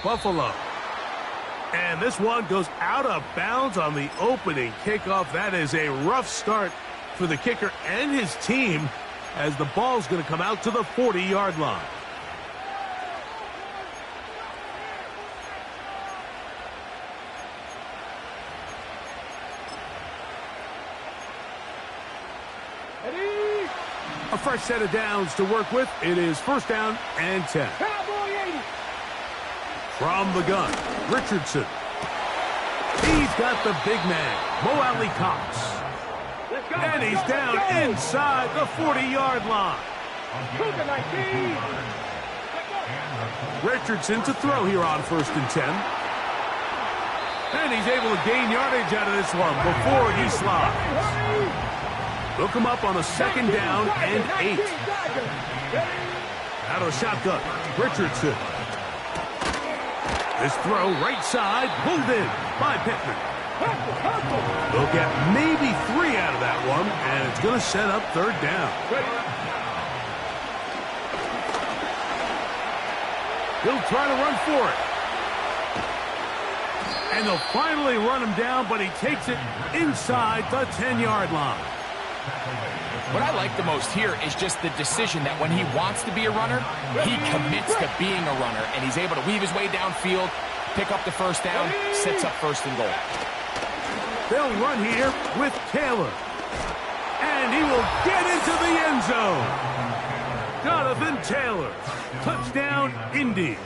Buffalo. And this one goes out of bounds on the opening kickoff. That is a rough start for the kicker and his team as the ball's going to come out to the 40-yard line. A fresh set of downs to work with. It is first down and 10. From the gun, Richardson. He's got the big man, Mo Alley Cox. And he's down inside the 40-yard line. Richardson to throw here on first and 10. And he's able to gain yardage out of this one before he slides. Look him up on a second down and 8. Out of shotgun, Richardson. This throw right side, pulled in by Pittman. Look at maybe 3 out of that one, and it's going to set up third down. He'll try to run for it. And they'll finally run him down, but he takes it inside the 10-yard line. What I like the most here is just the decision that when he wants to be a runner, he commits to being a runner, and he's able to weave his way downfield, pick up the first down, sets up first and goal. They'll run here with Taylor. And he will get into the end zone. Jonathan Taylor. Touchdown, Indy.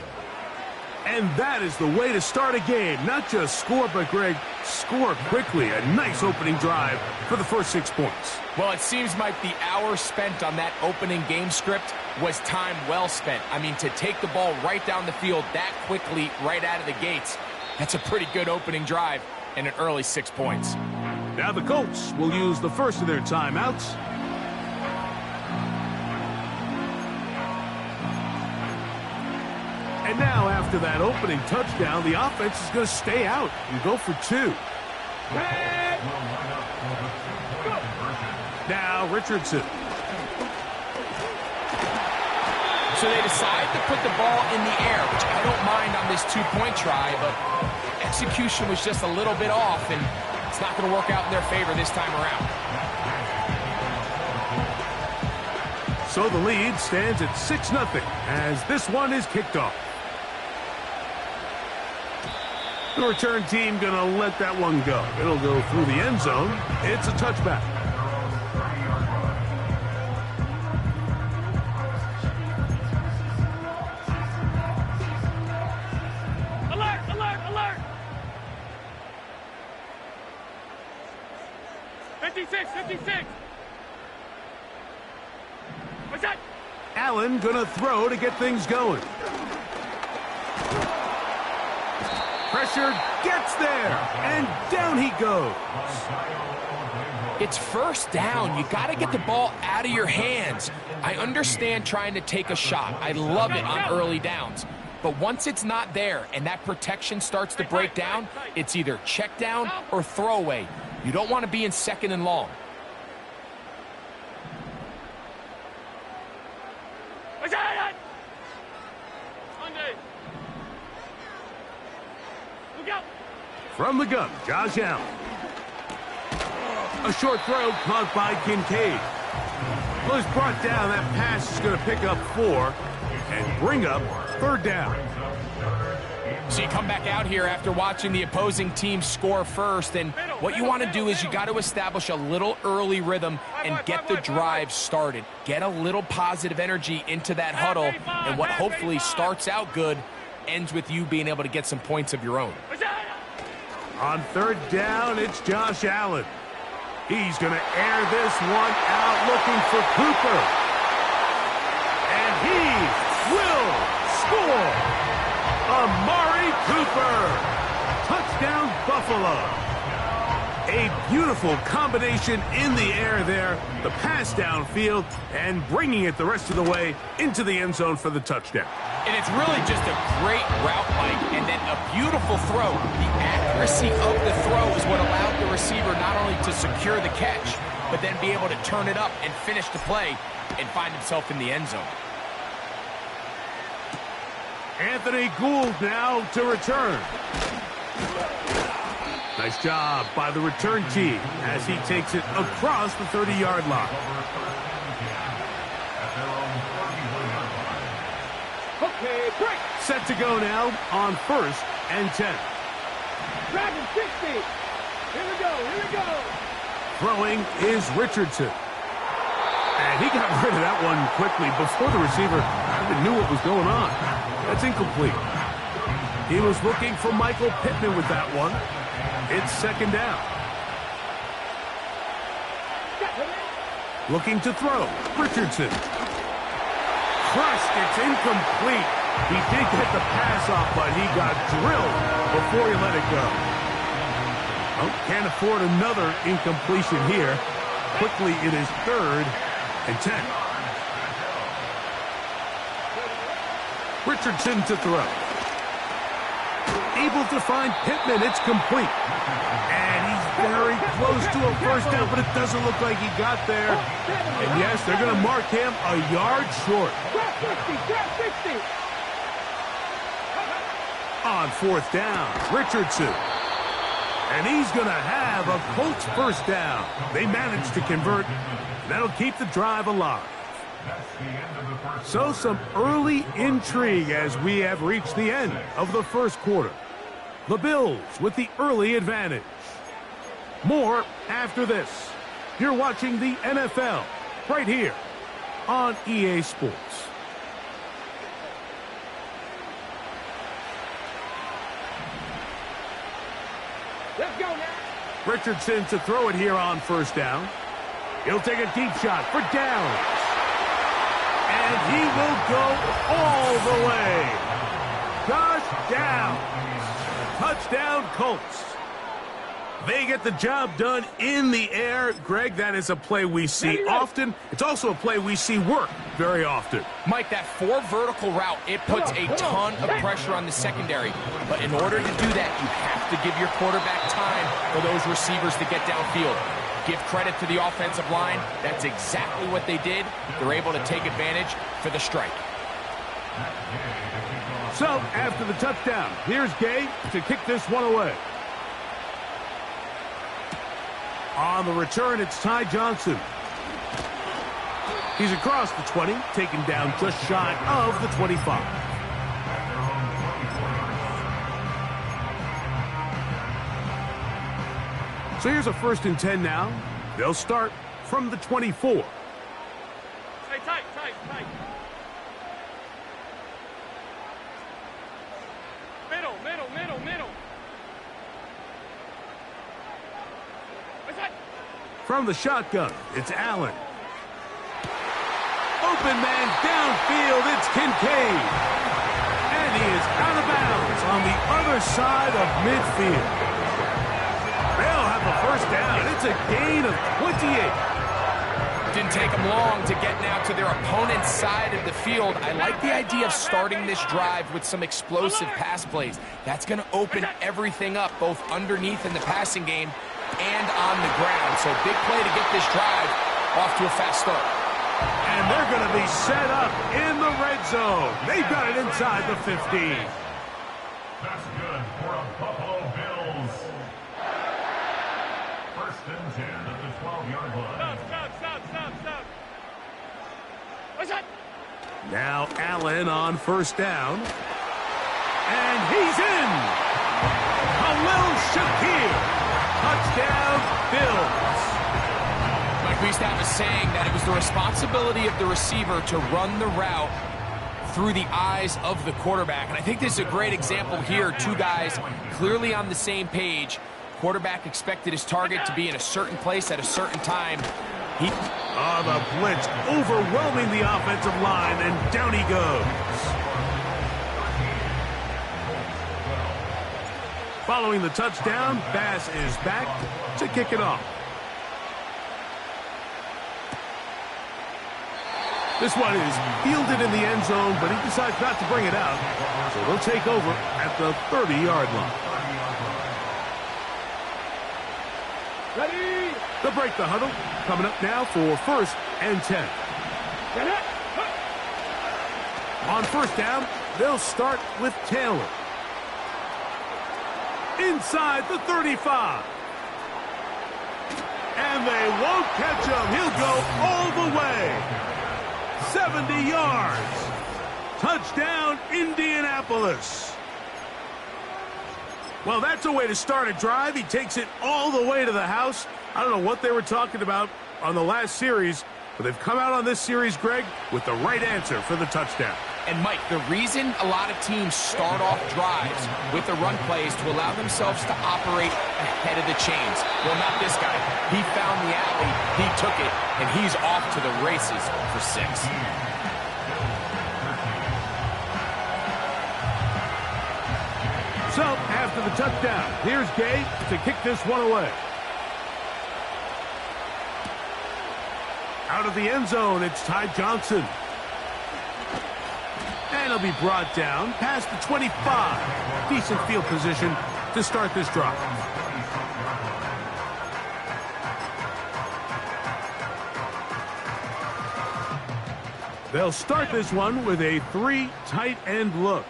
And that is the way to start a game. Not just score, but, Greg, score quickly. A nice opening drive for the first 6 points. Well, it seems like the hour spent on that opening game script was time well spent. I mean, to take the ball right down the field that quickly right out of the gates, that's a pretty good opening drive and an early 6 points. Now the Colts will use the first of their timeouts. And now, after that opening touchdown, the offense is going to stay out and go for 2. Now, Richardson. So they decide to put the ball in the air, which I don't mind on this 2-point try, but execution was just a little bit off, and it's not going to work out in their favor this time around. So the lead stands at 6-0 as this one is kicked off. The return team going to let that one go. It'll go through the end zone. It's a touchback. Alert, alert, alert! 56, 56! What's that? Allen going to throw to get things going. Pressure gets there, and down he goes. It's first down. You got to get the ball out of your hands. I understand trying to take a shot. I love it on early downs. But once it's not there and that protection starts to break down, it's either check down or throwaway. You don't want to be in second and long. From the gun, Josh Allen. A short throw caught by Kincaid. Well, he's brought down. That pass is going to pick up 4 and bring up third down. So you come back out here after watching the opposing team score first, and what you want to do is you got to establish a little early rhythm and get the drive started. Get a little positive energy into that huddle, and what hopefully starts out good ends with you being able to get some points of your own. On third down, it's Josh Allen. He's going to air this one out looking for Cooper. And he will score. Amari Cooper. Touchdown, Buffalo. A beautiful combination in the air there. The pass downfield and bringing it the rest of the way into the end zone for the touchdown. And it's really just a great route, Mike, and then a beautiful throw. The accuracy of the throw is what allowed the receiver not only to secure the catch, but then be able to turn it up and finish the play and find himself in the end zone. Anthony Gould now to return. Nice job by the return team as he takes it across the 30-yard line. Okay, break. Set to go now on 1st and 10. Dragon 60. Here we go, here we go. Throwing is Richardson. And he got rid of that one quickly before the receiver even knew what was going on. That's incomplete. He was looking for Michael Pittman with that one. It's 2nd down. Looking to throw. Richardson. Crushed. It's incomplete. He did get the pass off, but he got drilled before he let it go. Oh, can't afford another incompletion here. Quickly, it is 3rd and 10. Richardson to throw. Able to find Pittman. It's complete. And he's very close to a first down, but it doesn't look like he got there. And yes, they're going to mark him a yard short. On 4th down, Richardson. And he's going to have a Colts first down. They managed to convert. That'll keep the drive alive. So some early intrigue as we have reached the end of the first quarter. The Bills with the early advantage. More after this. You're watching the NFL right here on EA Sports. Let's go now. Richardson to throw it here on 1st down. He'll take a deep shot for downs. And he will go all the way. Josh Downs. Touchdown Colts. They get the job done in the air. Greg, that is a play we see often. It's also a play we see work very often. Mike, that 4 vertical route, it puts a ton of pressure on the secondary. But in order to do that, you have to give your quarterback time for those receivers to get downfield. Give credit to the offensive line. That's exactly what they did. They're able to take advantage for the strike. So, after the touchdown, here's Gay to kick this one away. On the return, it's Ty Johnson. He's across the 20, taken down just shy of the 25. So here's a 1st and 10 now. They'll start from the 24. Stay tight, tight, tight. Middle, middle, middle, middle. What's that? From the shotgun, it's Allen. Open man downfield, it's Kincaid. And he is out of bounds on the other side of midfield. They'll have a first down. It's a gain of 28. Didn't take them long to get now to their opponent's side of the field. I like the idea of starting this drive with some explosive pass plays. That's going to open everything up, both underneath in the passing game and on the ground. So big play to get this drive off to a fast start. And they're going to be set up in the red zone. They've got it inside the 15. That's good for a Buffalo Bills. 1st and 10 at the 12-yard line. Stop. What's that? Now Allen on 1st down. And he's in. Khalil Shakir. Touchdown, Bills. Mike, we used to have a saying that it was the responsibility of the receiver to run the route through the eyes of the quarterback. And I think this is a great example here. 2 guys clearly on the same page. Quarterback expected his target to be in a certain place at a certain time. The blitz overwhelming the offensive line, and down he goes. Following the touchdown, Bass is back to kick it off. This one is fielded in the end zone, but he decides not to bring it out. So they'll take over at the 30-yard line. Ready? They'll break the huddle. Coming up now for 1st and 10. On 1st down, they'll start with Taylor. Inside the 35. And they won't catch him. He'll go all the way. 70 yards. Touchdown, Indianapolis. Well, that's a way to start a drive. He takes it all the way to the house. I don't know what they were talking about on the last series, but they've come out on this series, Greg, with the right answer for the touchdown. And, Mike, the reason a lot of teams start off drives with the run play is to allow themselves to operate ahead of the chains. Well, not this guy. He found the alley, he took it, and he's off to the races for 6. So, after the touchdown, here's Gay to kick this one away. Out of the end zone, it's Ty Johnson. And he'll be brought down past the 25. Decent field position to start this drive. They'll start this one with a 3 tight end look.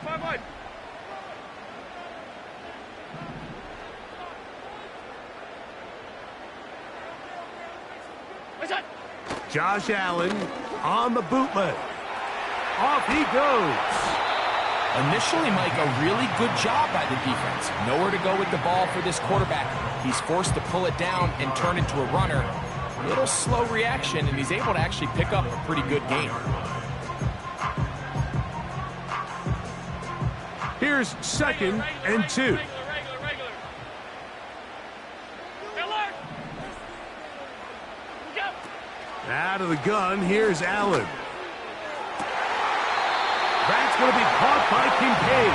Five wide. Josh Allen on the bootleg. Off he goes. Initially, Mike, a really good job by the defense. Nowhere to go with the ball for this quarterback. He's forced to pull it down and turn into a runner. A little slow reaction, and he's able to actually pick up a pretty good gain. Here's 2nd and 2. Out of the gun, here's Allen. That's going to be caught by Kincaid.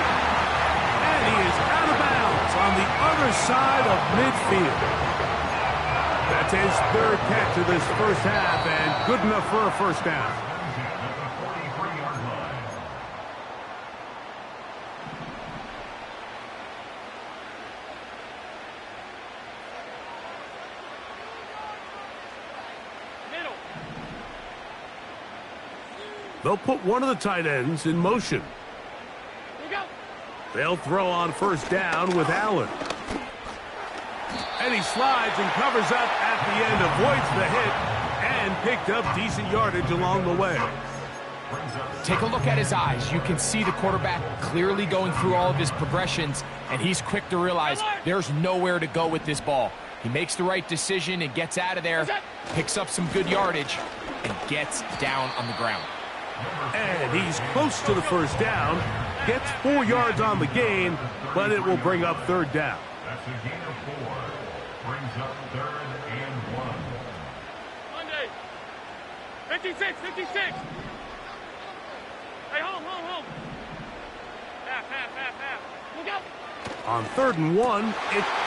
And he is out of bounds on the other side of midfield. That's his 3rd catch of this first half, and good enough for a first down. They'll put one of the tight ends in motion. They'll throw on first down with Allen. And he slides and covers up at the end, avoids the hit, and picked up decent yardage along the way. Take a look at his eyes. You can see the quarterback clearly going through all of his progressions, and he's quick to realize there's nowhere to go with this ball. He makes the right decision and gets out of there, picks up some good yardage, and gets down on the ground. And he's close to the first down. Gets 4 yards on the gain, but it will bring up 3rd down. That's a gain of 4. Brings up 3rd and 1. Monday. 56. Hey, home. Half. Look out. On 3rd and 1,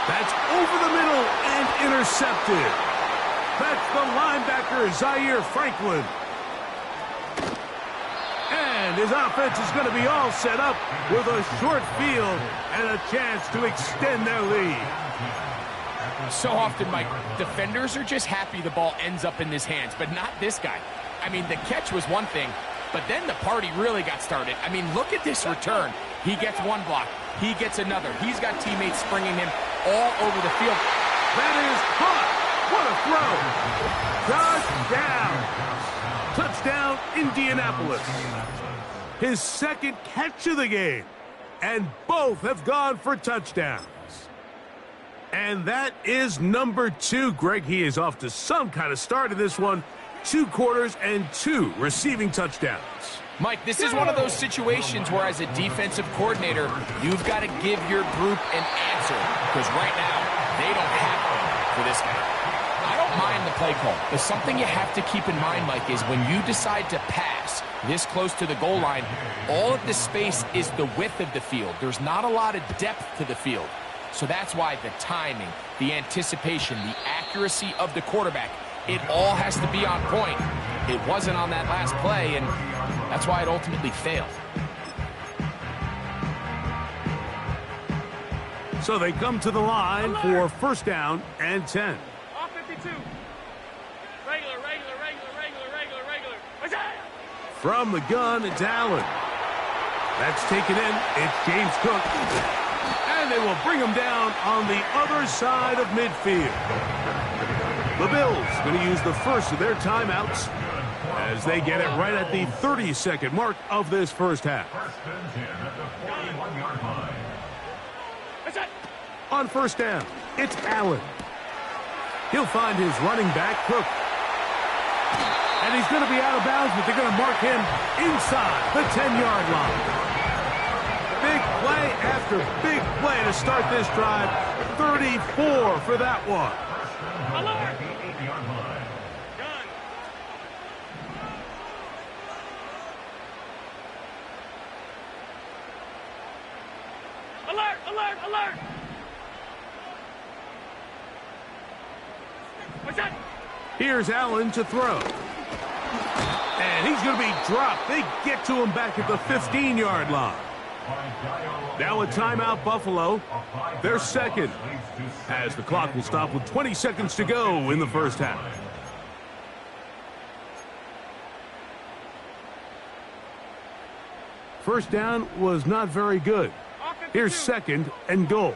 that's over the middle and intercepted. That's the linebacker, Zaire Franklin. And his offense is going to be all set up with a short field and a chance to extend their lead. So often, Mike, defenders are just happy the ball ends up in his hands, but not this guy. I mean, the catch was one thing, but then the party really got started. I mean, look at this return. He gets one block. He gets another. He's got teammates springing him all over the field. That is caught. What a throw. Touchdown, Indianapolis. His 2nd catch of the game. And both have gone for touchdowns. And that is number 2. Greg, he is off to some kind of start in this one. 2 quarters and 2 receiving touchdowns. Mike, this is one of those situations where as a defensive coordinator, you've got to give your group an answer. Because right now, they don't have one for this guy. I don't mind the play call, but something you have to keep in mind, Mike, is when you decide to pass this close to the goal line, all of the space is the width of the field. There's not a lot of depth to the field. So that's why the timing, the anticipation, the accuracy of the quarterback, it all has to be on point. It wasn't on that last play, and that's why it ultimately failed. So they come to the line for first down and 10. Off 52. Regular. What's that? From the gun, it's Allen. That's taken in. It's James Cook. And they will bring him down on the other side of midfield. The Bills going to use the first of their timeouts as they get it right at the 30-second mark of this first half. First and 10 at the 41-yard line. What's that? On first down, it's Allen. He'll find his running back, Cook. And he's going to be out of bounds, but they're going to mark him inside the 10-yard line. Big play after big play to start this drive. 34 for that one. Alert! Alert! What's that? Here's Allen to throw. And he's going to be dropped. They get to him back at the 15-yard line. Now a timeout, Buffalo. They're second, as the clock will stop with 20 seconds to go in the first half. First down was not very good. Here's second and goal.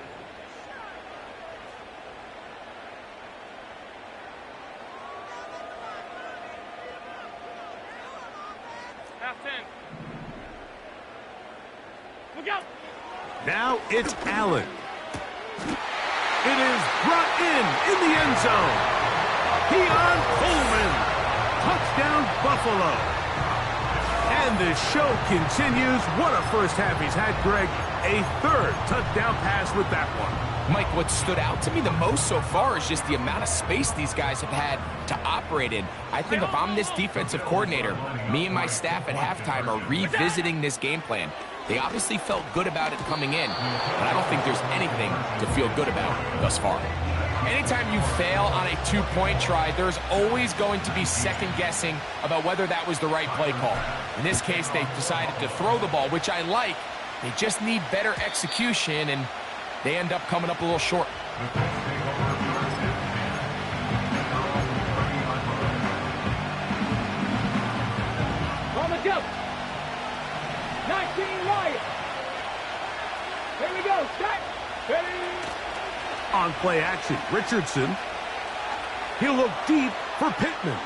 Half 10. Look out! Now it's Allen. It is brought in the end zone. Keon Coleman. Touchdown, Buffalo. And the show continues. What a first half he's had, Greg. A third touchdown pass with that one. Mike, what stood out to me the most so far is just the amount of space these guys have had to operate in. I think if I'm this defensive coordinator, me and my staff at halftime are revisiting this game plan. They obviously felt good about it coming in, but I don't think there's anything to feel good about thus far. Anytime you fail on a two-point try, there's always going to be second-guessing about whether that was the right play call. In this case, they decided to throw the ball, which I like. They just need better execution, and they end up coming up a little short. On the go! 19 right! Here we go! Set! Ready! On play action, Richardson. He'll look deep for Pittman.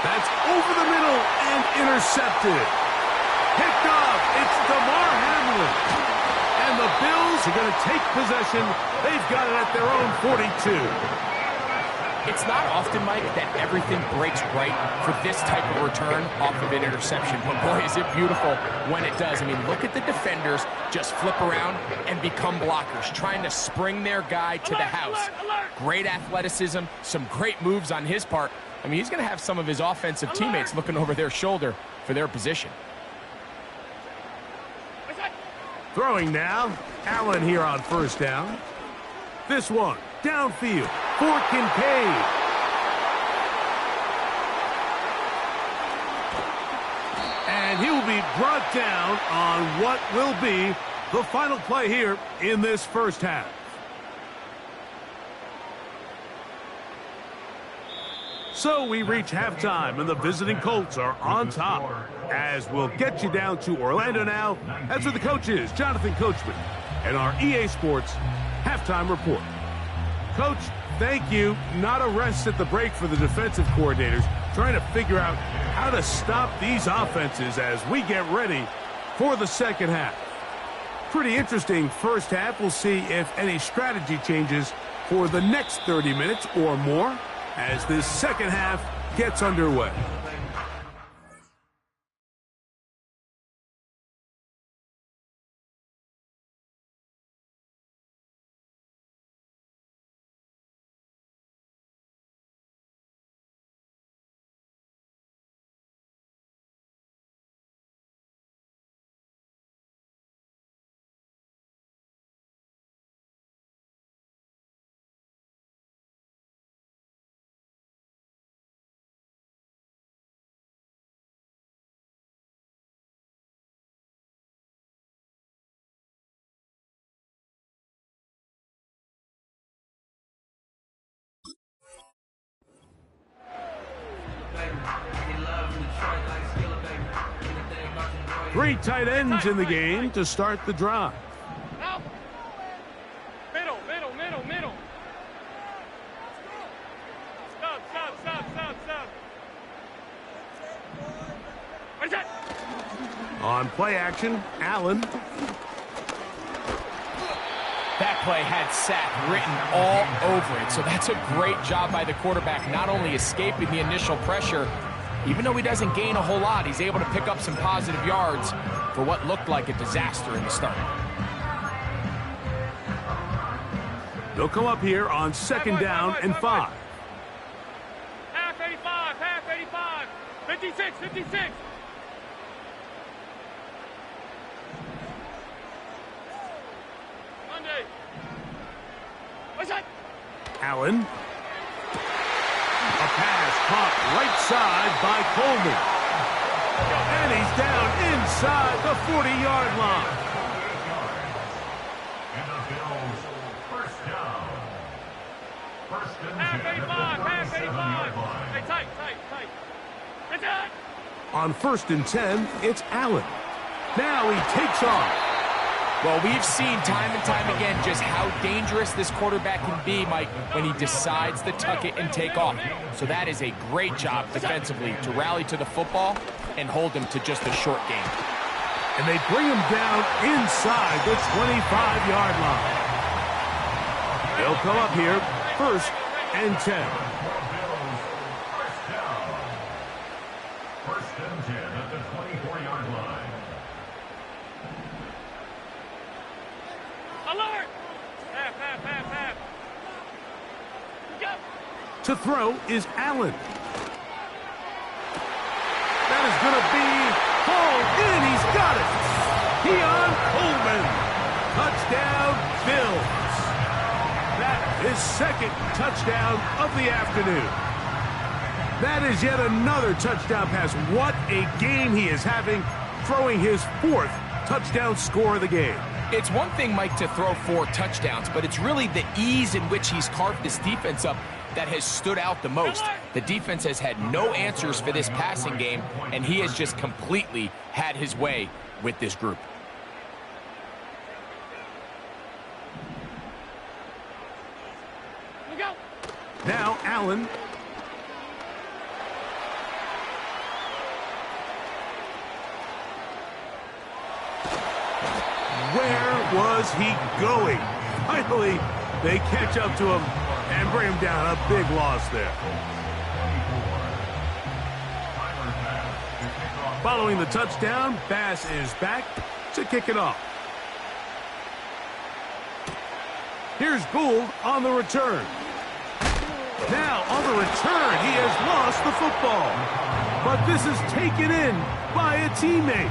That's over the middle and intercepted. Picked off. It's DeMar Hamlin. And the Bills are going to take possession. They've got it at their own 42. It's not often, Mike, that everything breaks right for this type of return off of an interception. But boy, is it beautiful when it does. I mean, look at the defenders just flip around and become blockers, trying to spring their guy to the house. Great athleticism, some great moves on his part. I mean, he's going to have some of his offensive teammates looking over their shoulder for their position. Throwing now, Allen here on first down. This one, downfield for Kincaid. And he'll be brought down on what will be the final play here in this first half. So we reach halftime, and the visiting Colts are on top. As we'll get you down to Orlando now, as are the coaches, Jonathan Coachman, and our EA Sports halftime report. Coach, thank you. Not a rest at the break for the defensive coordinators, trying to figure out how to stop these offenses as we get ready for the second half. Pretty interesting first half. We'll see if any strategy changes for the next 30 minutes or more as this second half gets underway. Three tight ends in the game to start the drive. Middle. Stop. What's that? On play action, Allen. That play had sack written all over it, so that's a great job by the quarterback, not only escaping the initial pressure, even though he doesn't gain a whole lot, he's able to pick up some positive yards for what looked like a disaster in the start. They'll come up here on second down and 5. Half 85. 56. Monday. What's that? Allen. A pass caught right side by Coleman. And he's down inside the 40-yard line. And the Bills first down. First and 10 Half at the 85. 47-yard line. Hey, tight. What's that? On first and 10, it's Allen. Now he takes off. Well, we've seen time and time again just how dangerous this quarterback can be, Mike, when he decides to tuck it and take off. So that is a great job defensively to rally to the football and hold him to just a short game. And they bring him down inside the 25-yard line. They'll come up here first and 10. First and 10 at the 24-yard line. Alert! Half. Go! To throw is Allen. That is going to be hauled in. He's got it. Keon Coleman. Touchdown, Bills. That is second touchdown of the afternoon. That is yet another touchdown pass. What a game he is having, throwing his 4th touchdown score of the game. It's one thing, Mike, to throw 4 touchdowns, but it's really the ease in which he's carved this defense up that has stood out the most. The defense has had no answers for this passing game, and he has just completely had his way with this group. Look out! Now Allen. Where was he going? Finally, they catch up to him and bring him down. A big loss there. Following the touchdown, Bass is back to kick it off. Here's Gould on the return. Now on the return, he has lost the football. But this is taken in by a teammate.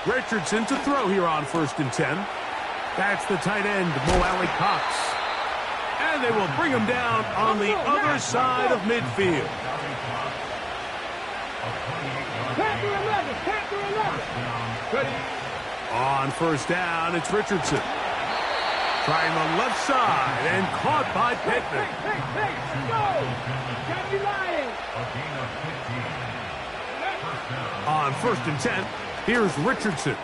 Richardson to throw here on first and 10. That's the tight end, Mo Alley-Cox. And they will bring him down on the other side of midfield. On first down, it's Richardson. Trying the left side and caught by Pittman. On first and 10, here's Richardson.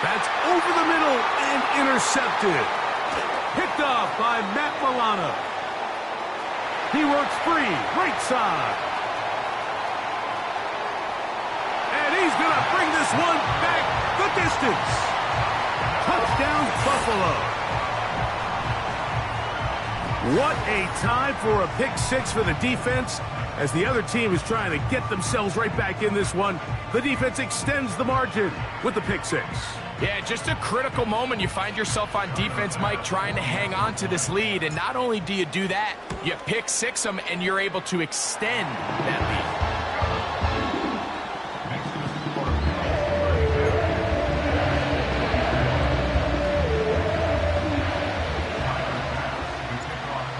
That's over the middle and intercepted. Picked off by Matt Milano. He works free, right side. And he's going to bring this one back the distance. Touchdown, Buffalo. What a time for a pick six for the defense. As the other team is trying to get themselves right back in this one, the defense extends the margin with the pick six. Yeah, just a critical moment. You find yourself on defense, Mike, trying to hang on to this lead. And not only do you do that, you pick six them, and you're able to extend that lead.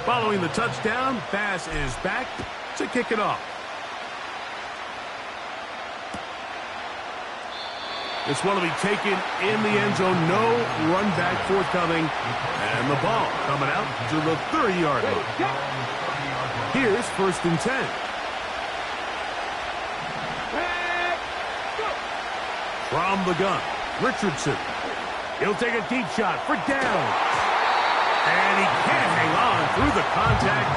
Following the touchdown, Bass is back to kick it off. This one will be taken in the end zone. No run back forthcoming. And the ball coming out to the 30-yard line. Here's 1st and 10. From the gun, Richardson. He'll take a deep shot for down. And he can't hang on through the contact.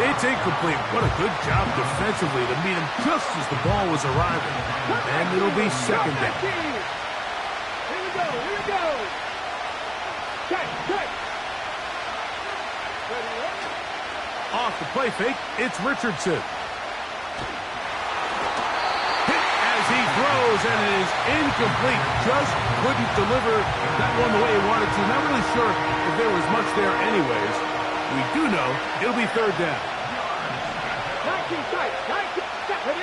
It's incomplete. What a good job defensively to meet him just as the ball was arriving. And it'll be 2nd down. Here we go. Check. Off the play fake, it's Richardson. Hit as he throws, and it is incomplete. Just couldn't deliver that one the way he wanted to. Not really sure if there was much there anyways. We do know it'll be 3rd down. 19 tight. 70.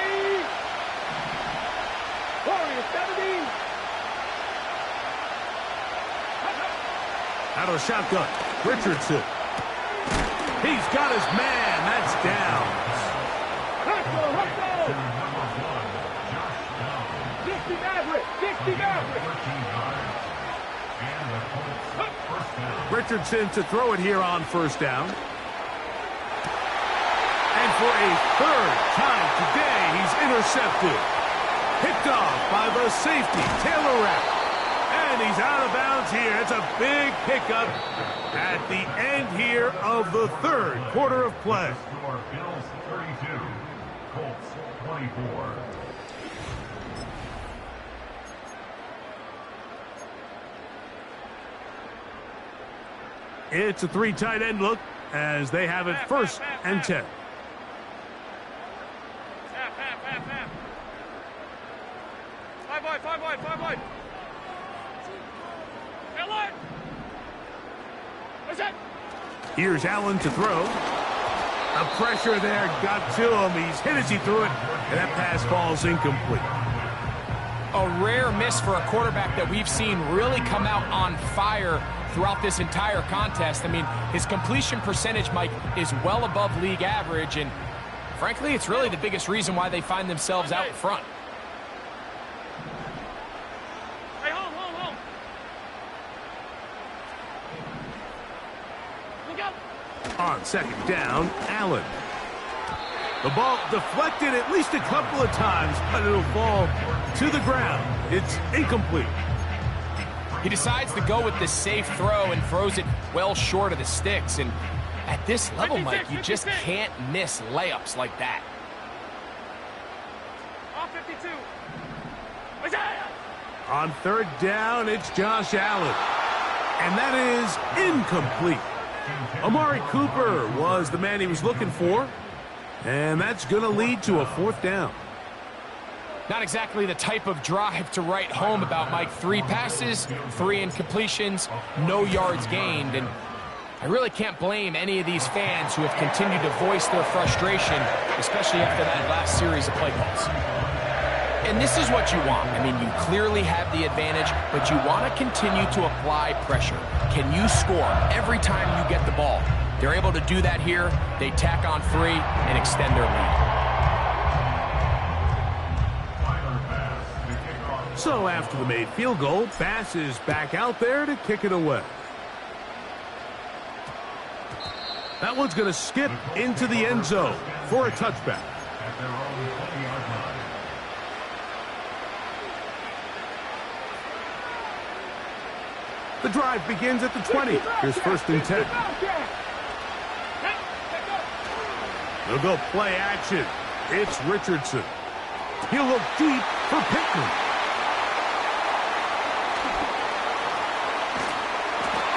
Warriors 70. Out of the shotgun, Richardson. He's got his man. That's down. Let's go. 60 Maverick. Richardson to throw it here on 1st down. And for a 3rd time today, he's intercepted. Picked off by the safety, Taylor Rapp. And he's out of bounds here. It's a big pickup at the end here of the 3rd quarter of play. Score Bills 32, Colts 24. It's a 3 tight end look as they have it 1st and 10. Five wide. Allen! What's that? Here's Allen to throw. The pressure there got to him. He's hit as he threw it, and that pass falls incomplete. A rare miss for a quarterback that we've seen really come out on fire throughout this entire contest. I mean, his completion percentage, Mike, is well above league average, and frankly, it's really the biggest reason why they find themselves out in front. Hey, hold. Look out. On 2nd down, Allen. The ball deflected at least a couple of times, but it'll fall to the ground. It's incomplete. He decides to go with the safe throw and throws it well short of the sticks. And at this level, Mike, you just can't miss layups like that. Off 52. On 3rd down, it's Josh Allen. And that is incomplete. Amari Cooper was the man he was looking for. And that's going to lead to a 4th down. Not exactly the type of drive to write home about, Mike. 3 passes, 3 incompletions, no yards gained. And I really can't blame any of these fans who have continued to voice their frustration, especially after that last series of play calls. And this is what you want. I mean, you clearly have the advantage, but you want to continue to apply pressure. Can you score every time you get the ball? They're able to do that here. They tack on 3 and extend their lead. So after the made field goal, Bass is back out there to kick it away. That one's going to skip into the end zone for a touchback. The drive begins at the 20. Here's 1st and 10. They'll go play action. It's Richardson. He'll look deep for Pittman.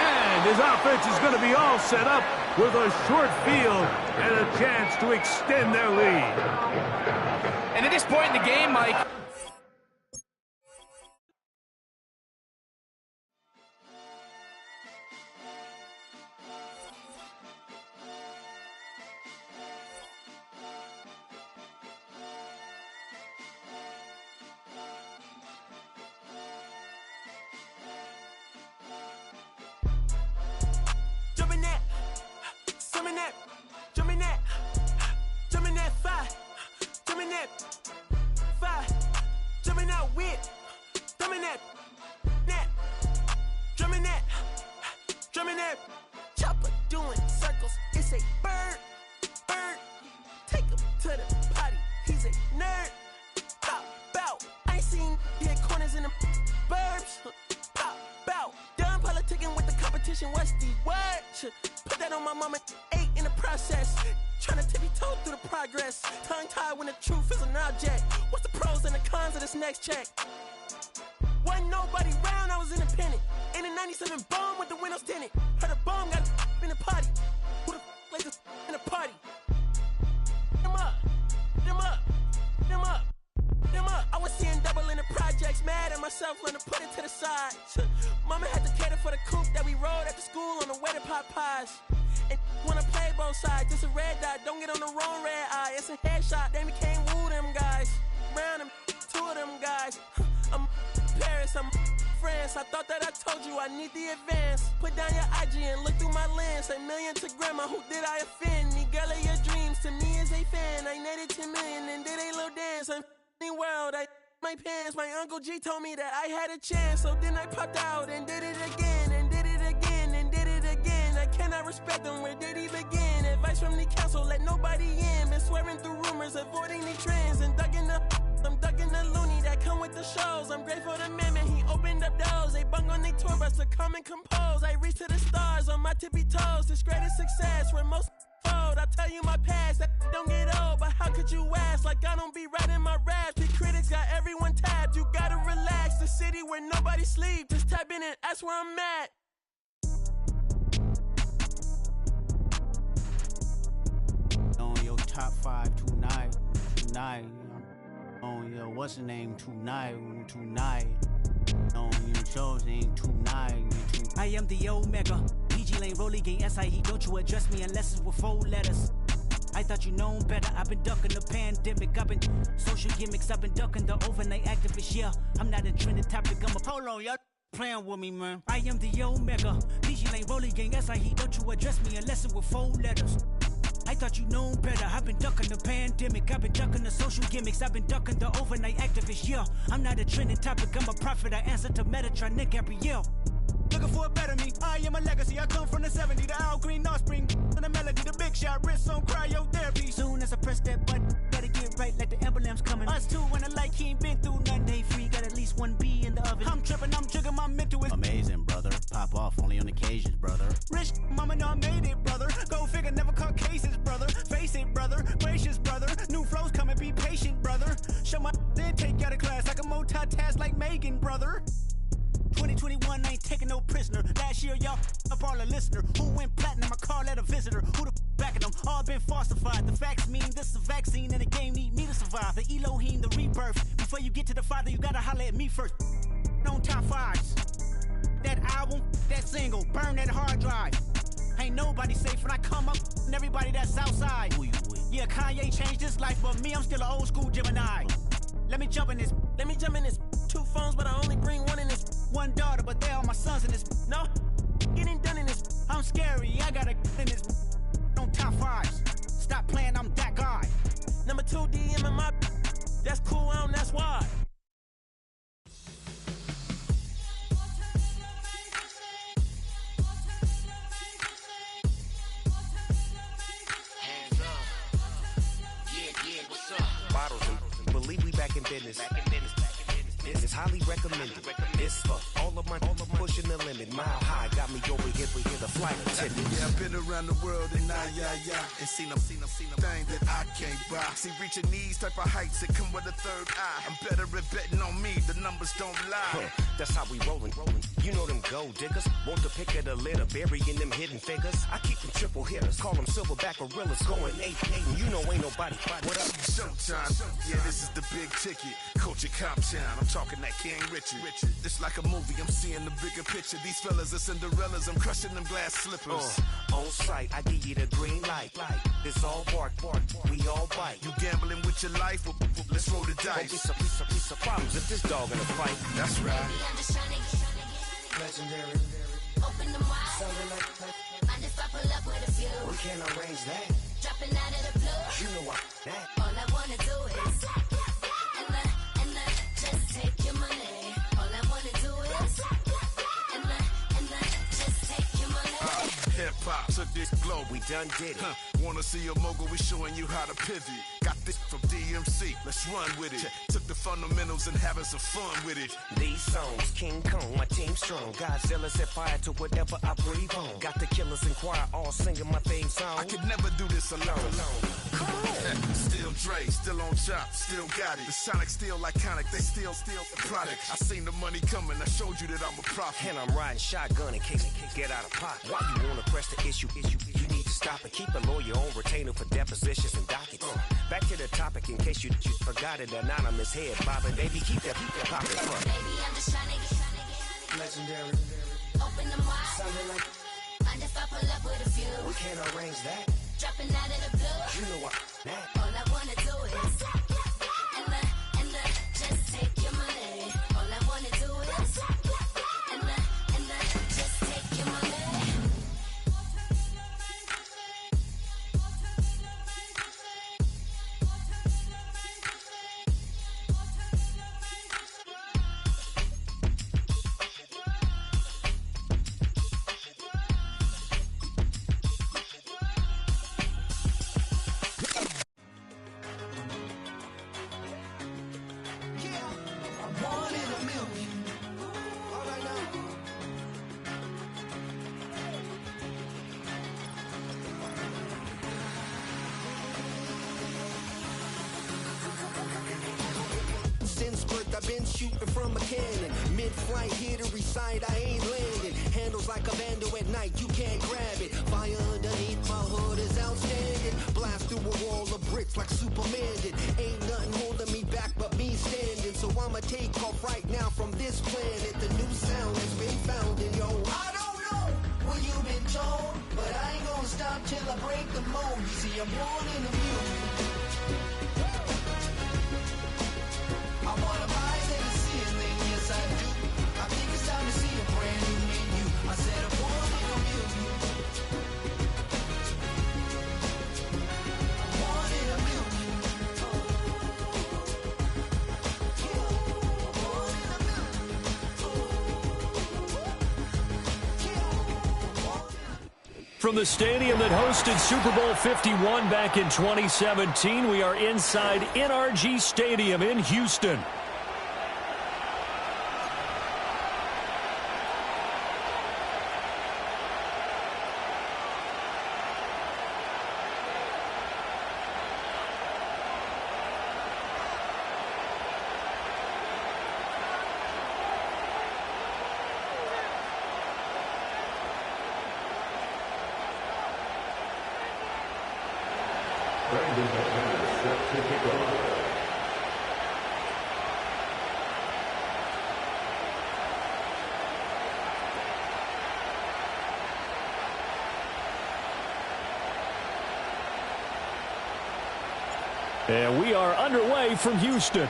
And his offense is going to be all set up with a short field and a chance to extend their lead. And at this point in the game, Mike, bird. Chopper doing circles, it's a bird. Take him to the potty, he's a nerd. Pop out, I ain't seen hit corners in the burbs. Pop out, done politicking with the competition, what's the word? Put that on my mama, 8 in the process. Tryna tippy-toe through the progress. Tongue-tied when the truth is an object. What's the pros and the cons of this next check? Wasn't nobody round, I was independent. In a 97 bomb with the windows tinted. Heard a bomb got in the party. Who the like this in the party? Them up. I was seeing double in the projects, mad at myself, learn to put it to the side. Mama had to cater for the coupe that we rode at the school on the way to pot pies. And wanna play both sides, this a red dot, don't get on the wrong red eye. It's a headshot, they became woo them guys. Round them, 2 of them guys. I'm Paris, I'm France. I thought that I told you I need the advance. Put down your IG and look through my lens. A million to grandma, who did I offend? The girl of your dreams to me is a fan. I netted 10 million and did a little dance. I'm f***ing world, I my pants. My Uncle G told me that I had a chance. So then I popped out and did it again. And did it again and did it again. I cannot respect them, where did he begin? Advice from the council, let nobody in. Been swearing through rumors, avoiding the trends. And I'm ducking the loony that come with the shows. I'm grateful to man, he opened up doors. They bung on their tour bus to come and compose. I reach to the stars on my tippy toes. This greatest success where most fold. I tell you my past, that don't get old. But how could you ask? Like I don't be writing my raps. The critics got everyone tapped. You gotta relax. The city where nobody sleep. Just tap in and that's where I'm at. On your top 5 tonight. On your what's the name tonight. On your shows ain't tonight. I am the Omega. PG Lane, Rolly Gang, SIE. Don't you address me unless it's with 4 letters. I thought you known better. I've been ducking the pandemic. I've been social gimmicks. I've been ducking the overnight activists. Yeah, I'm not a trending topic. I'm a hold on, y'all playing with me, man. I am the Omega. PG Lane, Rolly Gang, SIE. Don't you address me unless it's with 4 letters. I thought you known better. I've been ducking the pandemic. I've been ducking the social gimmicks. I've been ducking the overnight activists. Yeah, I'm not a trending topic. I'm a prophet. I answer to Metatron, Nick Gabrielle. Looking for a better me. I am a legacy. I come from the 70s. The Al Green, Offspring, and the melody. The big shot, wrist on cryotherapy. Soon as I press that button, better get right like the emblem's coming. Us two when the light, he ain't been through none. Day free, got at least 1 B in the oven. I'm tripping, I'm jigging, my mental is amazing, brother. Pop off only on occasions, brother. Rich, mama know I made it, brother. Go figure, never caught cases, brother. Face it, brother. Gracious, brother. New flows coming, be patient, brother. Show my then take you out of class. I can multitask like Megan, brother. 2021 ain't taking no prisoner. Last year, y'all up all a listener. Who went platinum? I call that a visitor. Who the backing them? All been falsified. The facts mean this is a vaccine and the game need me to survive. The Elohim, the rebirth. Before you get to the Father, you gotta holler at me first. On top 5s. That album, that single, burn that hard drive. Ain't nobody safe when I come up and everybody that's outside. Who you with? Yeah, Kanye changed his life, but me, I'm still an old school Gemini. Let me jump in this. 2 phones, but I only bring 1 in this. 1 daughter, but they all my sons in this. No, getting done in this. I'm scary, I gotta in this. On top 5s. Stop playing, I'm that guy. Number 2 DM in my. That's cool, that's why. Hands up. Yeah, what's up? Bottles and believe we back in business. This is highly recommended. This for all of my pushing the limit. Mile high got me over here for the flight attendant. Yeah, I've been around the world and and seen them thing that I can't buy. See, reaching these type of heights, it come with a third eye. I'm better at betting on me, the numbers don't lie. That's how we rollin'. You know them gold diggers, want to pick at a litter, burying them hidden figures. I keep them triple hitters, call them silverback gorillas, going 8-8, and you know ain't nobody. What up? Showtime, yeah, this is the big ticket. Culture Cop Town, I'm talking that King Richard. It's like a movie, I'm seeing the bigger picture. These fellas are Cinderellas, I'm crushing them glass slippers. On sight, I give you the green light. It's all bark, we all bite. You gambling with your life, well, let's roll the dice. Piece of problems if this dog in a fight. That's right. I'm just trying to get Legendary. Open them wide. Something like Mind if I pull up with a few? we can't arrange that. Dropping out of the blue. You know what that. All I wanna do is and just take your money. All I wanna do is and just take your money. took this globe. We done did it. Wanna see a mogul? We showing you how to pivot. Got this from DMC. Let's run with it. Took the fundamentals and having some fun with it. These songs, King Kong, my team strong. Godzilla set fire to whatever I breathe on. Got the killers in choir all singing my theme song. I could never do this alone. Come on. Still Dre, still on top, still got it. The Sonic still iconic, they still the product. I seen the money coming, I showed you that I'm a prophet. And I'm riding shotgun in case it get out of pocket. Why you wanna press the issue? You need to stop it. Keep a lawyer on retainer for depositions and dockets. Back to the topic in case you forgot it. Anonymous head bobbing, baby, keep that popping. Baby, I'm just trying to get Legendary. open them wide. Sounding like Mind if I pull up with a few? we can't arrange that. Dropping out of the blue. You know what? That. All I wanna do is and just take your money. All I wanna do is and just take your money. Since birth I've been shooting from a cannon. Mid-flight here to recite, I ain't landing. Handles like a vandal at night, you can't grab it. Fire underneath my hood is outstanding. Blast through a wall of bricks like Superman did. Ain't nothing holding me back but me standing. So I'ma take off right now from this planet. The new sound has been found in yo. I don't know what you've been told, but I ain't gonna stop till I break the mold. You see, I'm born in the music. I wanna rise in the ceiling, yes I do. I think it's time to see a brand new menu. I said I'm born in a million. I'm born in a million. I'm born in a million. From the stadium that hosted Super Bowl 51 back in 2017, we are inside NRG Stadium in Houston. And we are underway from Houston.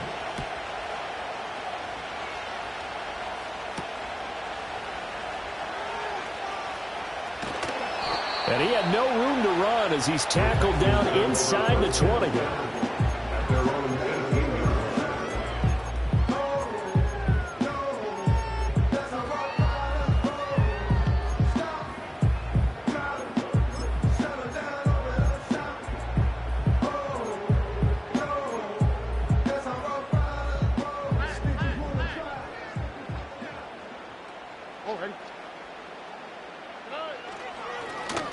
And he had no room to run as he's tackled down inside the 20.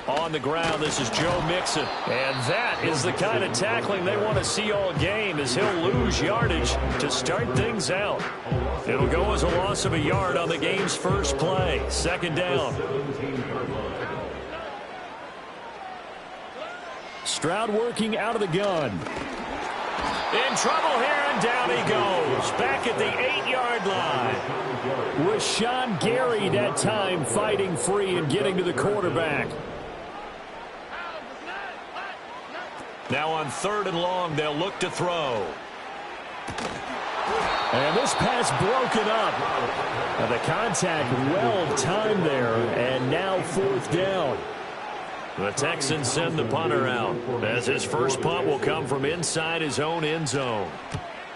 On the ground, this is Joe Mixon. And that is the kind of tackling they want to see all game, as he'll lose yardage to start things out. It'll go as a loss of a yard on the game's first play. Second down. Stroud working out of the gun. In trouble here, and down he goes. Back at the 8-yard line. Rashawn Gary that time fighting free and getting to the quarterback. Now on 3rd and long, they'll look to throw. And this pass broken up. And the contact well timed there, and now 4th down. The Texans send the punter out, as his first punt will come from inside his own end zone.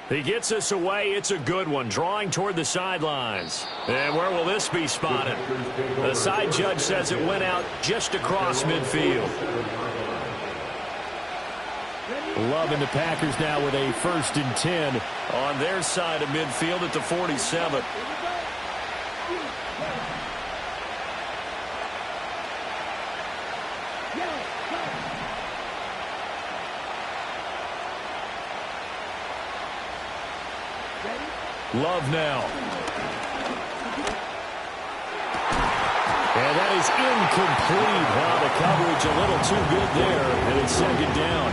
He gets us away. It's a good one. Drawing toward the sidelines. And where will this be spotted? The side judge says it went out just across midfield. Love in the Packers now with a 1st and 10 on their side of midfield at the 47. Love now. And that is incomplete. Wow, the coverage a little too good there, and it's 2nd down.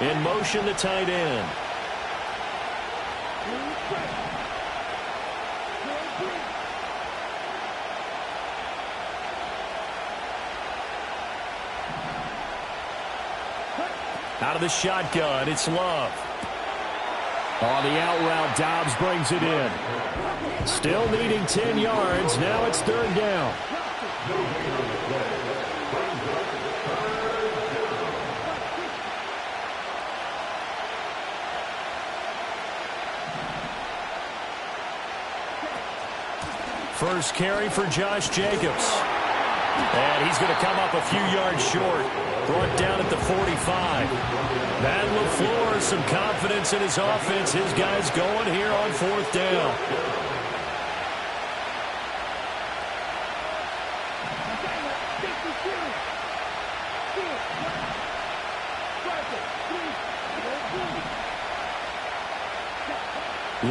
In motion, the tight end. Out of the shotgun, it's Love. On the out route, Dobbs brings it in. Still needing 10 yards. Now it's 3rd down. First carry for Josh Jacobs. And he's going to come up a few yards short. Brought down at the 45. Matt LaFleur, some confidence in his offense. His guys going here on 4th down.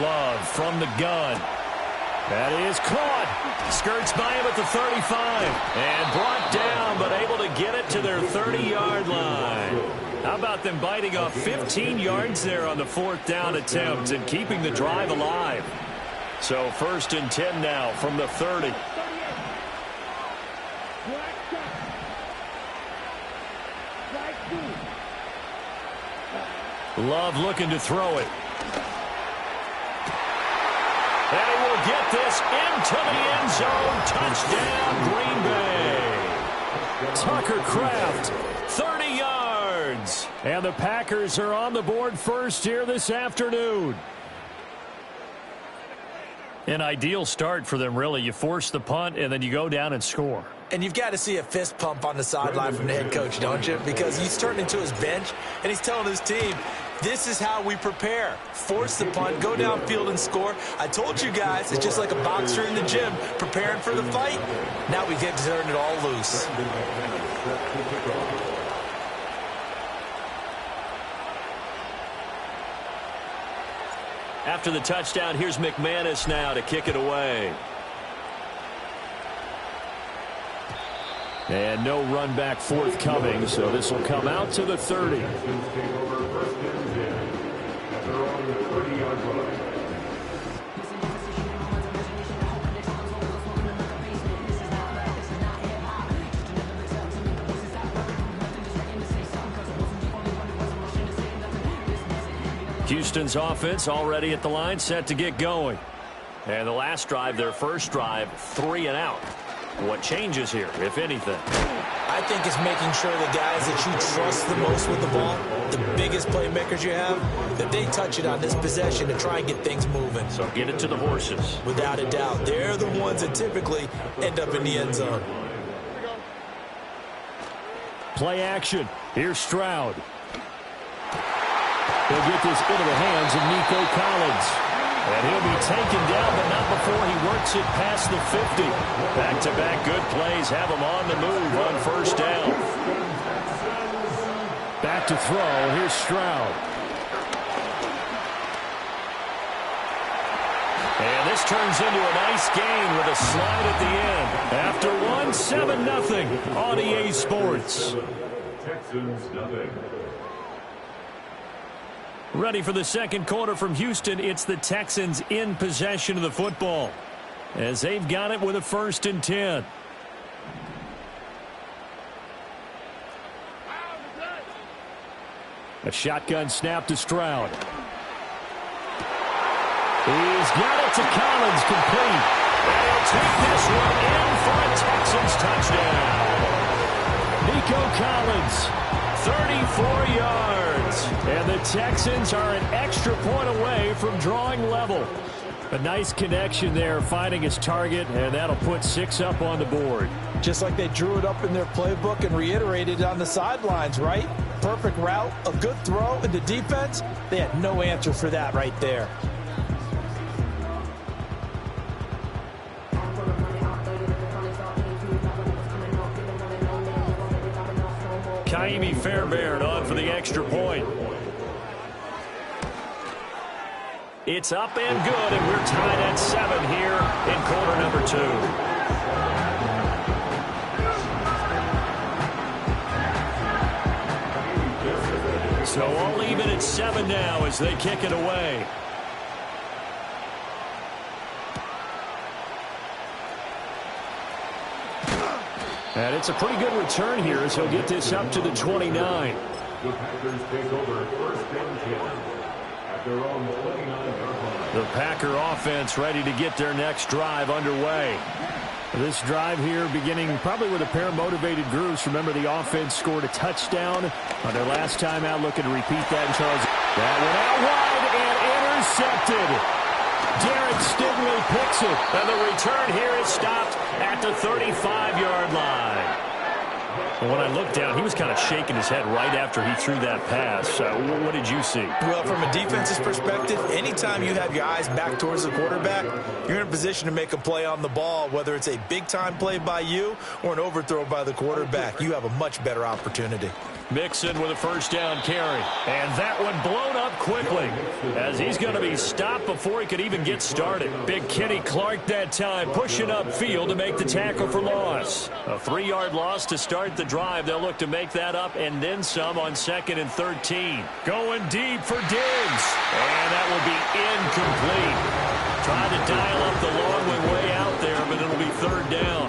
Love from the gun. That is caught. Skirts by him at the 35. And brought down, but able to get it to their 30-yard line. How about them biting off 15 yards there on the 4th down attempt and keeping the drive alive? So 1st and 10 now from the 30. Love looking to throw it. And he will get this into the end zone. Touchdown, Green Bay. Tucker Kraft, 30 yards. And the Packers are on the board first here this afternoon. An ideal start for them, really. You force the punt, and then you go down and score. And you've got to see a fist pump on the sideline from the head coach, don't you? Because he's turning to his bench, and he's telling his team, this is how we prepare. Force the punt, go downfield and score. I told you guys, it's just like a boxer in the gym preparing for the fight. Now we get to turn it all loose. After the touchdown, here's McManus now to kick it away. And no run back forthcoming, so this will come out to the 30. Houston's offense already at the line, set to get going. And the last drive, their first drive, 3 and out. What changes here, if anything? I think it's making sure the guys that you trust the most with the ball, the biggest playmakers you have, that they touch it on this possession to try and get things moving. So get it to the horses. Without a doubt. They're the ones that typically end up in the end zone. Play action. Here's Stroud. He'll get this into the hands of Nico Collins. And he'll be taken down, but not before he works it past the 50. Back-to-back good plays have him on the move on first down. Back to throw. Here's Stroud. And this turns into a nice gain with a slide at the end. After one, 7-0 on EA Sports. Texans nothing. Ready for the second quarter from Houston. It's the Texans in possession of the football as they've got it with a 1st and 10. A shotgun snap to Stroud. He's got it to Collins, complete. And he'll take this one in for a Texans touchdown. Nico Collins, 34 yards. And the Texans are an extra point away from drawing level. A nice connection there, finding his target, and that'll put 6 up on the board. Just like they drew it up in their playbook and reiterated it on the sidelines, right? Perfect route, a good throw, and the defense, they had no answer for that right there. Kaimi Fairbairn on for the extra point. It's up and good, and we're tied at 7 here in quarter number 2. So all even at 7 now as they kick it away. And it's a pretty good return here as he'll get this up to the 29. The Packers take over first and 10. The Packer offense ready to get their next drive underway. This drive here beginning probably with a pair of motivated groups. Remember, the offense scored a touchdown on their last time out. Looking to repeat that in Charles. That went out wide and intercepted. Derek Stingley picks it. And the return here is stopped at the 35-yard line. When I looked down, he was kind of shaking his head right after he threw that pass. What did you see? Well, from a defense's perspective, anytime you have your eyes back towards the quarterback, you're in a position to make a play on the ball, whether it's a big-time play by you or an overthrow by the quarterback. You have a much better opportunity. Mixon with a first down carry. And that one blown up quickly as he's going to be stopped before he could even get started. Big Kenny Clark that time pushing upfield to make the tackle for loss. A 3-yard loss to start the drive. They'll look to make that up and then some on 2nd and 13. Going deep for Diggs. And that will be incomplete. Trying to dial up the long way out there, but it'll be 3rd down.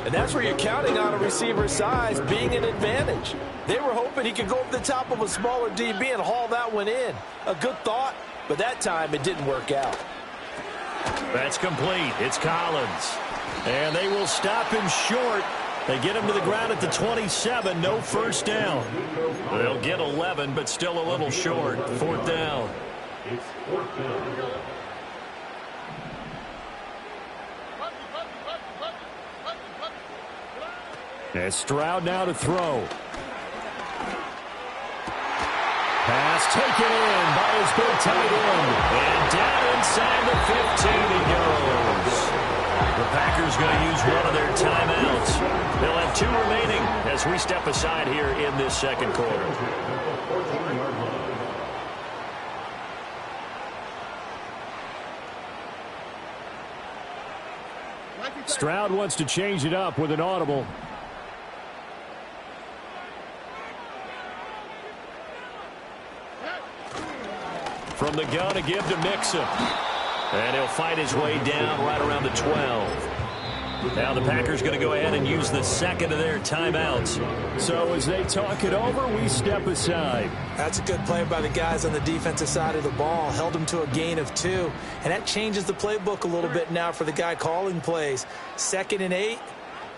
And that's where you're counting on a receiver's size being an advantage. They were hoping he could go over the top of a smaller DB and haul that one in. A good thought, but that time it didn't work out. That's complete. It's Collins. And they will stop him short. They get him to the ground at the 27. No first down. They'll get 11, but still a little short. 4th down. It's 4th down. And Stroud now to throw. Pass taken in by his big tight end. And down inside the 15 he goes. The Packers going to use one of their timeouts. They'll have 2 remaining as we step aside here in this 2nd quarter. Stroud wants to change it up with an audible. From the gun to give to Mixon. And he'll fight his way down right around the 12. Now the Packers going to go ahead and use the 2nd of their timeouts. So as they talk it over, we step aside. That's a good play by the guys on the defensive side of the ball. Held him to a gain of 2. And that changes the playbook a little bit now for the guy calling plays. 2nd and 8.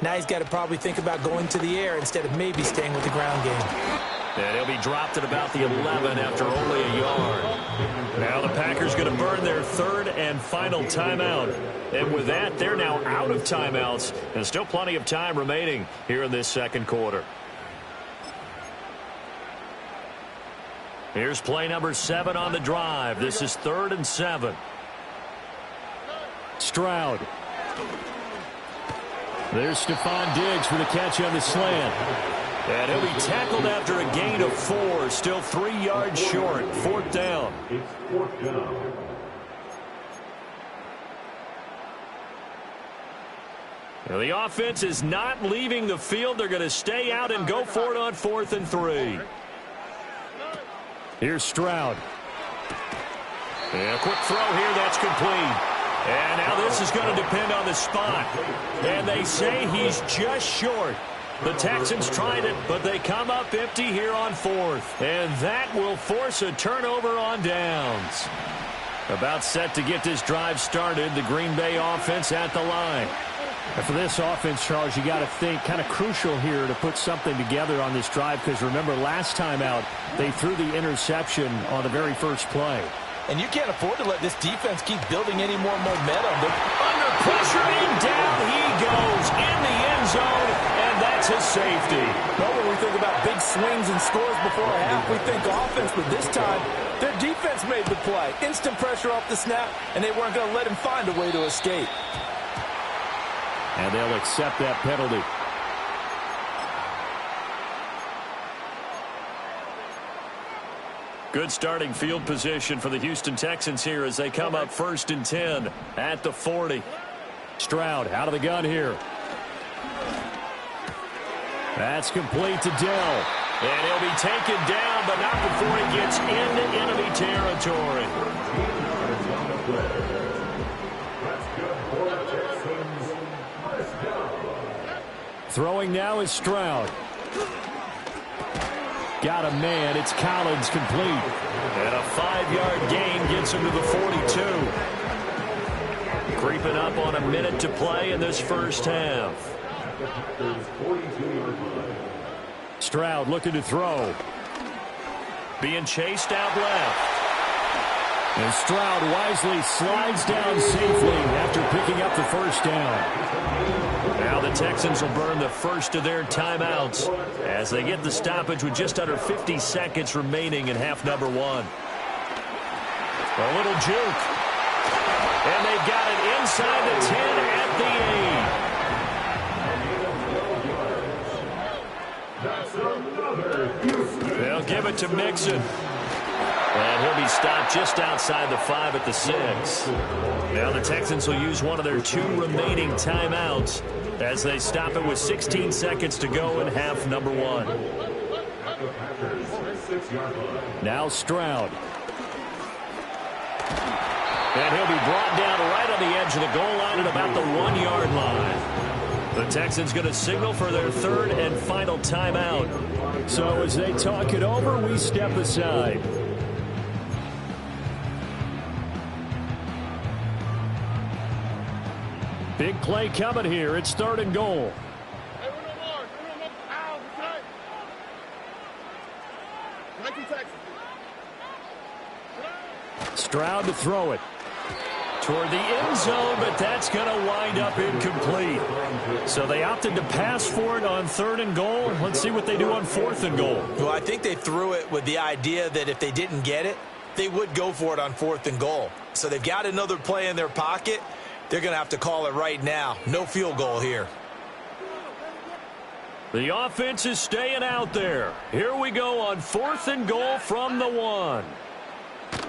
Now he's got to probably think about going to the air instead of maybe staying with the ground game. And he'll be dropped at about the 11 after only a yard. Now the Packers going to burn their 3rd and final timeout. And with that, they're now out of timeouts. And still plenty of time remaining here in this 2nd quarter. Here's play number 7 on the drive. This is 3rd and 7. Stroud. There's Stephon Diggs for the catch on the slant. And he'll be tackled after a gain of 4. Still 3 yards short. 4th down. It's 4th down. Now the offense is not leaving the field. They're going to stay out and go for it on 4th and 3. Here's Stroud. And a quick throw here. That's complete. And now this is going to depend on the spot. And they say he's just short. The Texans tried it, but they come up empty here on 4th. And that will force a turnover on downs. About set to get this drive started. The Green Bay offense at the line. And for this offense, Charles, you got to think kind of crucial here to put something together on this drive, because remember last time out they threw the interception on the very first play. And you can't afford to let this defense keep building any more momentum. They're under pressure, and down he goes in the end zone, and that's his safety. Well, when we think about big swings and scores before a half, we think offense, but this time their defense made the play. Instant pressure off the snap, and they weren't going to let him find a way to escape. And they'll accept that penalty. Good starting field position for the Houston Texans here as they come up 1st and 10 at the 40. Stroud out of the gun here. That's complete to Dell. And he'll be taken down, but not before he gets into enemy territory. Throwing now is Stroud. Got a man. It's Collins complete. And a 5-yard gain gets him to the 42. Creeping up on a minute to play in this first half. Stroud looking to throw. Being chased out left. And Stroud wisely slides down safely after picking up the first down. Now the Texans will burn the first of their timeouts as they get the stoppage with just under 50 seconds remaining in half number 1. A little juke. And they got it inside the 10 at the 8. They'll give it to Mixon. And he'll be stopped just outside the 5 at the 6. Now the Texans will use one of their 2 remaining timeouts as they stop it with 16 seconds to go in half number 1. Now Stroud. And he'll be brought down right on the edge of the goal line at about the 1-yard line. The Texans going to signal for their 3rd and final timeout. So as they talk it over, we step aside. Big play coming here. It's 3rd and goal. Stroud to throw it. Toward the end zone, but that's going to wind up incomplete. So they opted to pass for it on 3rd and goal. Let's see what they do on 4th and goal. Well, I think they threw it with the idea that if they didn't get it, they would go for it on 4th and goal. So they've got another play in their pocket. They're going to have to call it right now. No field goal here. The offense is staying out there. Here we go on 4th and goal from the 1.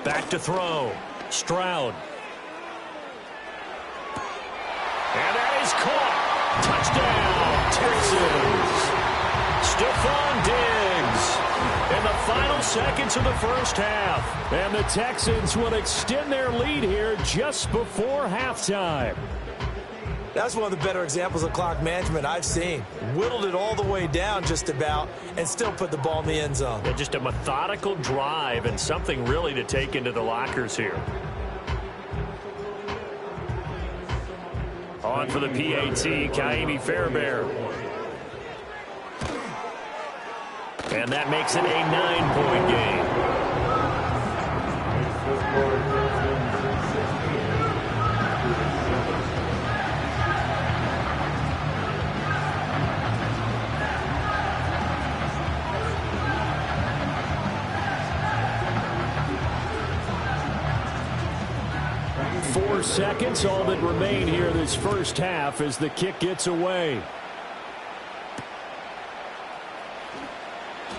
Back to throw. Stroud. And that is caught. Touchdown, Texans. Stephon Diggs in the final seconds of the first half. And the Texans will extend their lead here just before halftime. That's one of the better examples of clock management I've seen. Whittled it all the way down just about and still put the ball in the end zone. Yeah, just a methodical drive and something really to take into the lockers here. On for the PAT, Kaimi Fairbairn. And that makes it a 9-point game. 4 seconds, all that remain here this first half as the kick gets away.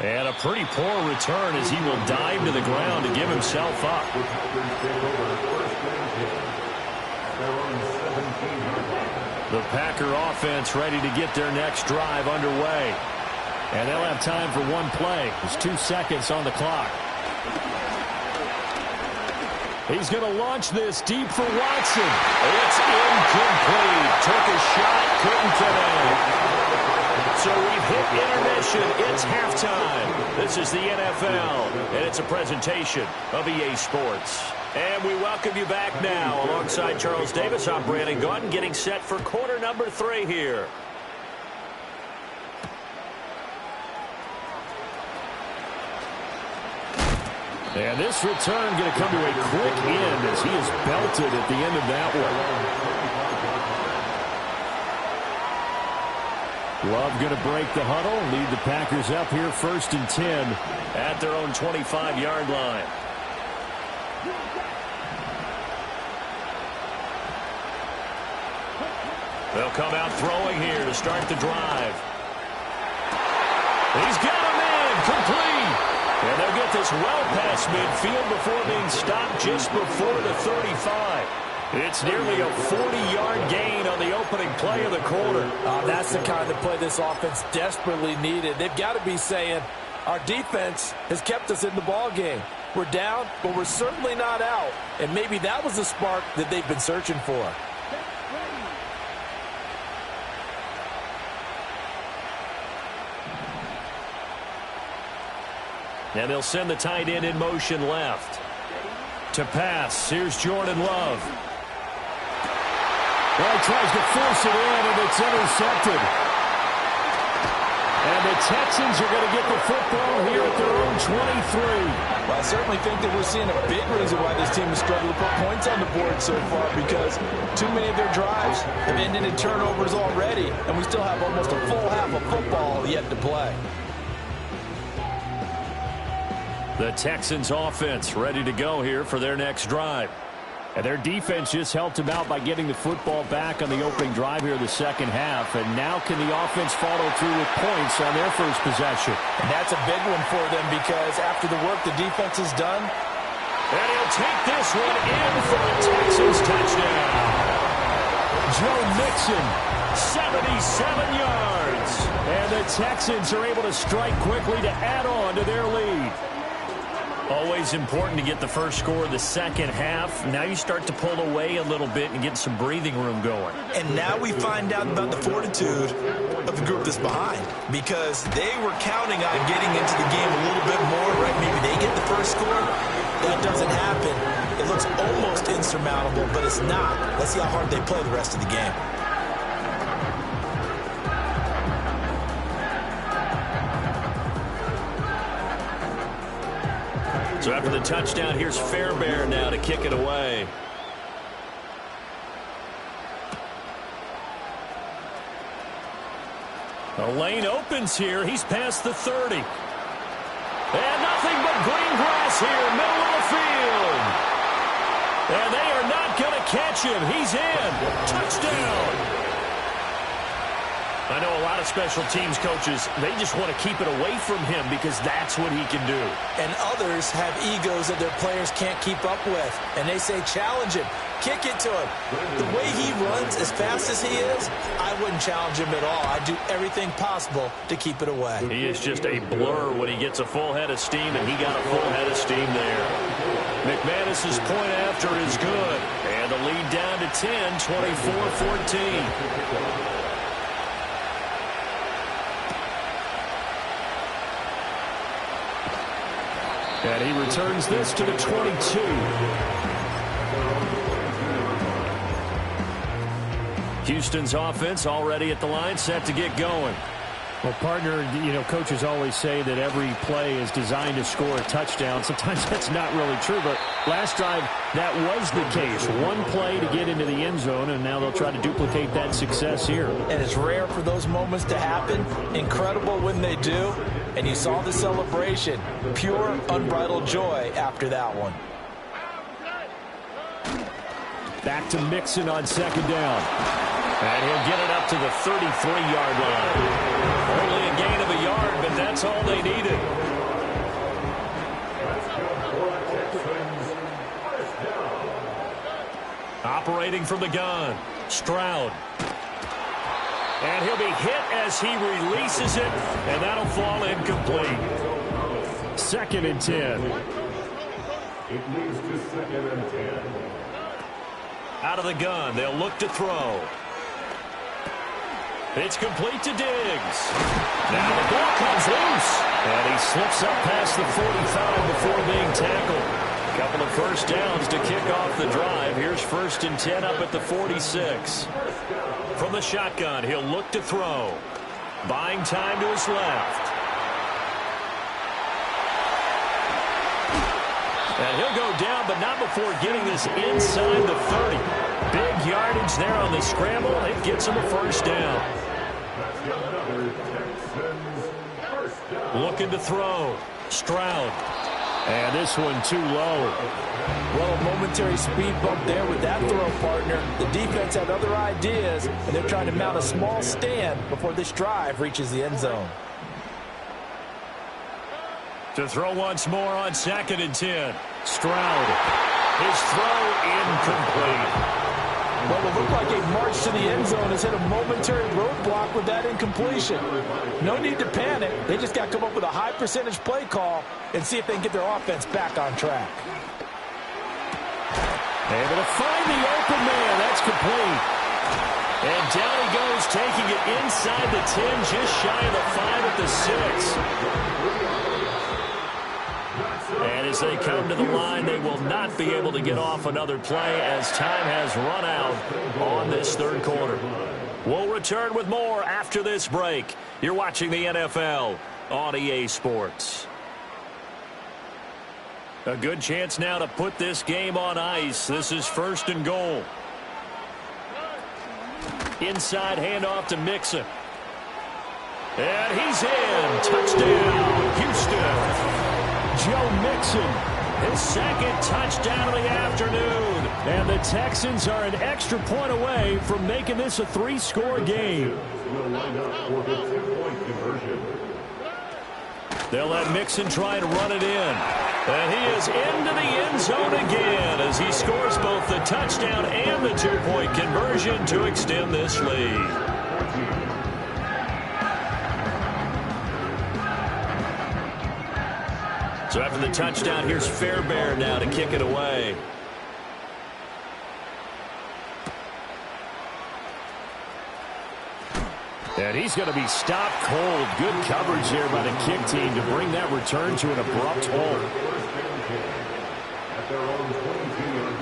And a pretty poor return as he will dive to the ground to give himself up. The Packer offense ready to get their next drive underway. And they'll have time for one play. There's 2 seconds on the clock. He's going to launch this deep for Watson. It's incomplete. Took a shot, couldn't connect. So we've hit intermission. It's halftime. This is the NFL, and it's a presentation of EA Sports. And we welcome you back now. Alongside Charles Davis, I'm Brandon Gaudin, getting set for quarter number 3 here. And this return going to come to a quick end as he is belted at the end of that one. Love going to break the huddle, lead the Packers up here 1st and 10 at their own 25-yard line. They'll come out throwing here to start the drive. He's got him in, complete. And they'll get this well past midfield before being stopped just before the 35. It's nearly a 40-yard gain on the opening play of the quarter. That's the kind of play this offense desperately needed. They've got to be saying, our defense has kept us in the ball game. We're down, but we're certainly not out. And maybe that was the spark that they've been searching for. And they'll send the tight end in motion left. To pass, here's Jordan Love. Well, he tries to force it in, and it's intercepted. And the Texans are going to get the football here at their own 23. Well, I certainly think that we're seeing a big reason why this team has struggled to put points on the board so far, because too many of their drives have ended in turnovers already, and we still have almost a full half of football yet to play. The Texans offense ready to go here for their next drive. And their defense just helped them out by getting the football back on the opening drive here in the second half. And now can the offense follow through with points on their first possession? And that's a big one for them, because after the work the defense has done. And he'll take this one in for a Texans touchdown. Joe Mixon, 77 yards. And the Texans are able to strike quickly to add on to their lead. Always important to get the first score of the second half. Now you start to pull away a little bit and get some breathing room going. And now we find out about the fortitude of the group that's behind, because they were counting on getting into the game a little bit more, right? Maybe they get the first score. That doesn't happen. It looks almost insurmountable, but it's not. Let's see how hard they play the rest of the game. So after the touchdown, here's Fairbairn now to kick it away. The lane opens here. He's past the 30. And nothing but green grass here, middle of the field. And they are not going to catch him. He's in. Touchdown. I know a lot of special teams coaches, they just want to keep it away from him because that's what he can do. And others have egos that their players can't keep up with. And they say, challenge him. Kick it to him. The way he runs as fast as he is, I wouldn't challenge him at all. I'd do everything possible to keep it away. He is just a blur when he gets a full head of steam, and he got a full head of steam there. McManus's point after is good. And the lead down to 10, 24-14. And he returns this to the 22. Houston's offense already at the line, set to get going. Well, partner, coaches always say that every play is designed to score a touchdown. Sometimes that's not really true, but last drive, that was the case. One play to get into the end zone, and now they'll try to duplicate that success here. And it's rare for those moments to happen. Incredible when they do. And you saw the celebration. Pure, unbridled joy after that one. Back to Mixon on second down. And he'll get it up to the 33-yard line. Only a gain of a yard, but that's all they needed. Operating from the gun, Stroud. And he'll be hit as he releases it, and that'll fall incomplete. 2nd and 10. It moves to 2nd and 10. Out of the gun, they'll look to throw. It's complete to Diggs. Now the ball comes loose. And he slips up past the 45 before being tackled. A couple of first downs to kick off the drive. Here's 1st and 10 up at the 46. From the shotgun, he'll look to throw. Buying time to his left. And he'll go down, but not before getting this inside the 30. Big yardage there on the scramble. It gets him a first down. Looking to throw. Stroud. And this one too low. Well, a momentary speed bump there with that throw, partner. The defense had other ideas, and they're trying to mount a small stand before this drive reaches the end zone. To throw once more on 2nd and 10. Stroud. His throw incomplete. Well, it looked like a march to the end zone has hit a momentary roadblock with that incompletion. No need to panic. They just got to come up with a high percentage play call and see if they can get their offense back on track. Able to find the open man. That's complete. And down he goes, taking it inside the 10, just shy of the 5 at the 6. And as they come to the line, they will not be able to get off another play as time has run out on this 3rd quarter. We'll return with more after this break. You're watching the NFL on EA Sports. A good chance now to put this game on ice. This is 1st and goal. Inside handoff to Mixon. And he's in. Touchdown, Houston. Joe Mixon, his 2nd touchdown of the afternoon. And the Texans are an extra point away from making this a 3-score game. They'll let Mixon try and run it in. And he is into the end zone again as he scores both the touchdown and the 2-point conversion to extend this lead. So after the touchdown, here's Fairbairn now to kick it away. And he's going to be stopped cold. Good coverage there by the kick team to bring that return to an abrupt halt.